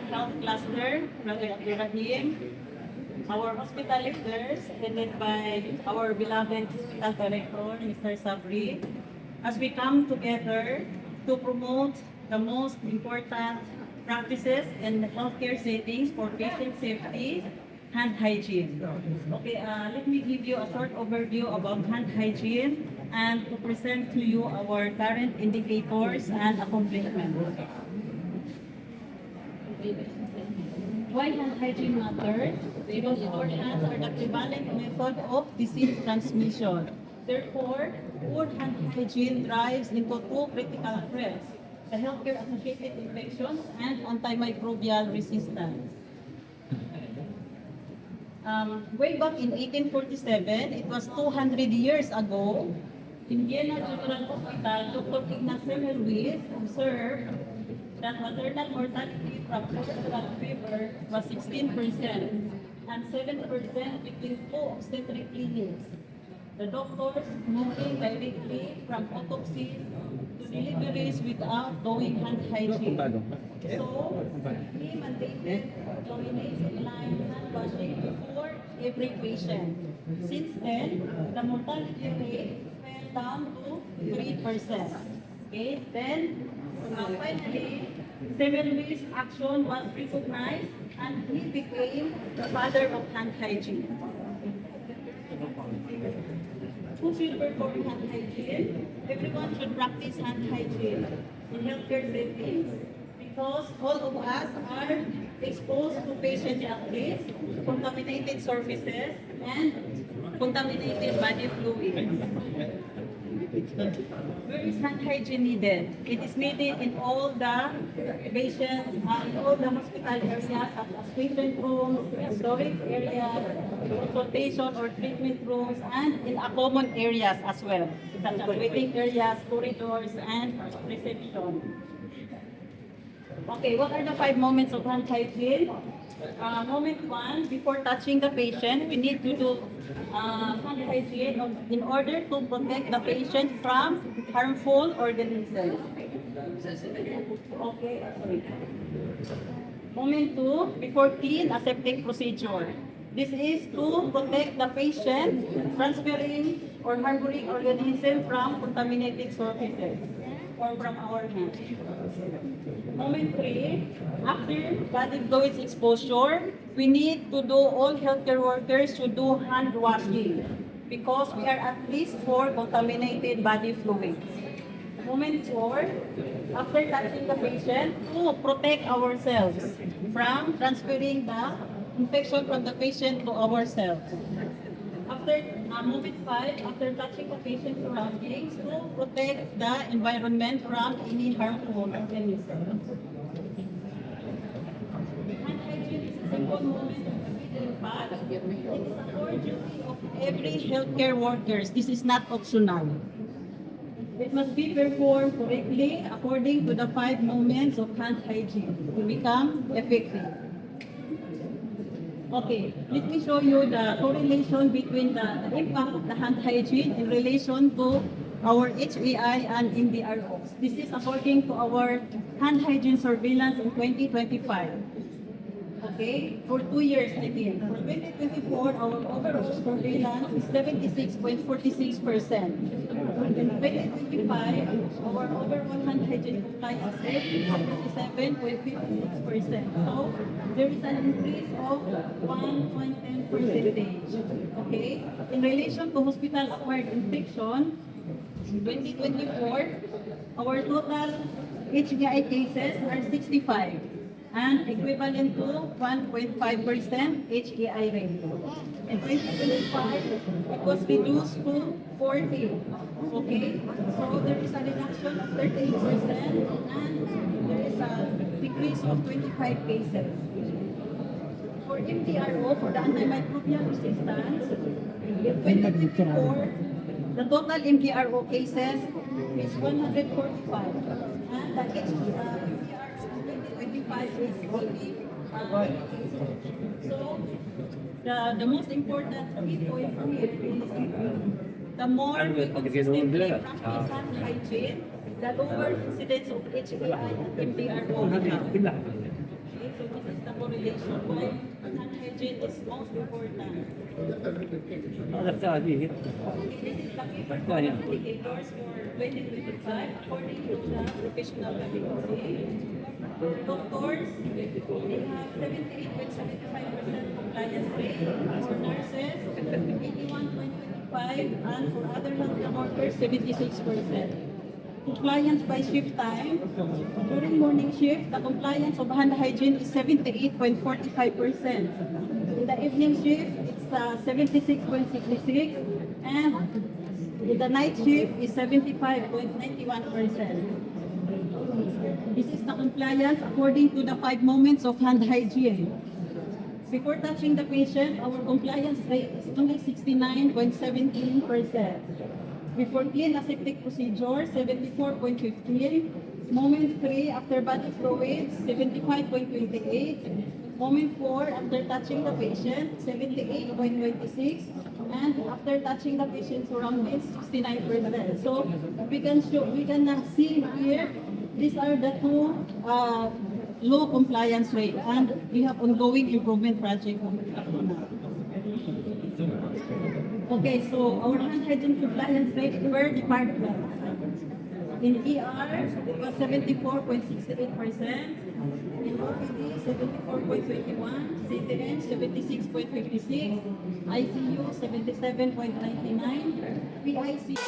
Health cluster, Brother Abdurrahim, our hospital leaders, headed by our beloved hospital director, Mr. Sabri, as we come together to promote the most important practices in the healthcare settings for patient safety, hand hygiene. Okay, let me give you a short overview about hand hygiene and to present to you our current indicators and accomplishments. Why hand hygiene matters? Because our hands are the prevalent method of disease transmission. Therefore, poor hand hygiene drives into two critical threats: the healthcare-associated infections and antimicrobial resistance. Way back in 1847, it was 200 years ago, in Vienna General Hospital, Dr. Ignaz Semmelweis observed that maternal mortality from post-natal fever was 16% and 7% between two obstetric clinics. The doctors moving directly from autopsies to deliveries without doing hand hygiene. So, he mandated dominated line hand washing before every patient. Since then, the mortality rate fell down to 3%. Okay, then finally, Semmelweis' action was recognized and he became the father of hand hygiene. Who should perform hand hygiene? Everyone should practice hand hygiene in healthcare settings because all of us are exposed to patients at risk, contaminated surfaces, and contaminated body fluids. Where is hand hygiene needed? It is needed in all the patients, in all the hospital areas, such as patient rooms, storage areas, consultation or treatment rooms, and in common areas as well, such as waiting areas, corridors, and reception. Okay, what are the 5 moments of hand hygiene? Moment 1, before touching the patient, we need to do hand hygiene in order to protect the patient from harmful organisms. Okay, sorry. Moment 2, before clean aseptic procedure. This is to protect the patient transferring or harboring organisms from contaminated surfaces or from our hands. Moment 3, after body fluids exposure, we need to do, all healthcare workers should do hand washing because we are at risk for contaminated body fluids. Moment 4, after touching the patient, to protect ourselves from transferring the infection from the patient to ourselves. After moment 5, after touching the patient's surroundings, to protect the environment from any harmful organisms. Hand hygiene is a simple moment of impact. It is a core duty of every healthcare workers. This is not optional. It must be performed correctly according to the 5 moments of hand hygiene to become effective. Okay, let me show you the correlation between the impact of the hand hygiene in relation to our HAI and NDROs. This is according to our hand hygiene surveillance in 2025. Okay, for 2 years again. For 2024, our overall surveillance is 76.46%. In 2025, our overall hand hygiene compliance rate is 77.56%. So there is an increase of 1.10 percentage. Okay, in relation to hospital-acquired infection, in 2024, our total HDI cases are 65 and equivalent to 1.5% HDI rate. In 2025, it was reduced to 40. Okay, so there is a reduction of 38% and there is a decrease of 25 cases. For MDRO, for the antimicrobial resistance, in 2024, the total MDRO cases is 145 and the HDR 2025 is 80. So the most important key point here is the more we consistently practice hand hygiene, the lower incidence of HDI and MDRO we have. Okay, so this is the correlation why hand hygiene is most important. Okay, this is the key performance indicators for 2025 according to the professional category. Doctors, they have 78.75% compliance rate. For nurses, 81.25%, and for other healthcare workers, 76%. Compliance by shift time. During morning shift, the compliance of hand hygiene is 78.45%. In the evening shift, it's 76.66%, and in the night shift is 75.91%. This is the compliance according to the 5 moments of hand hygiene. Before touching the patient, our compliance rate is only 69.17%. Before clean aseptic procedure, 74.15. Moment 3 after body fluids, 75.28. Moment 4 after touching the patient, 78.26. And after touching the patient's surroundings, 69%. So we can see here, these are the two low compliance rate, and we have ongoing improvement project up to now. Okay, so our hand hygiene compliance rate per department. In ER, it was 74.68%. In OPD, 74.21%. CTN, 76.56%. ICU, 77.99%. PIC.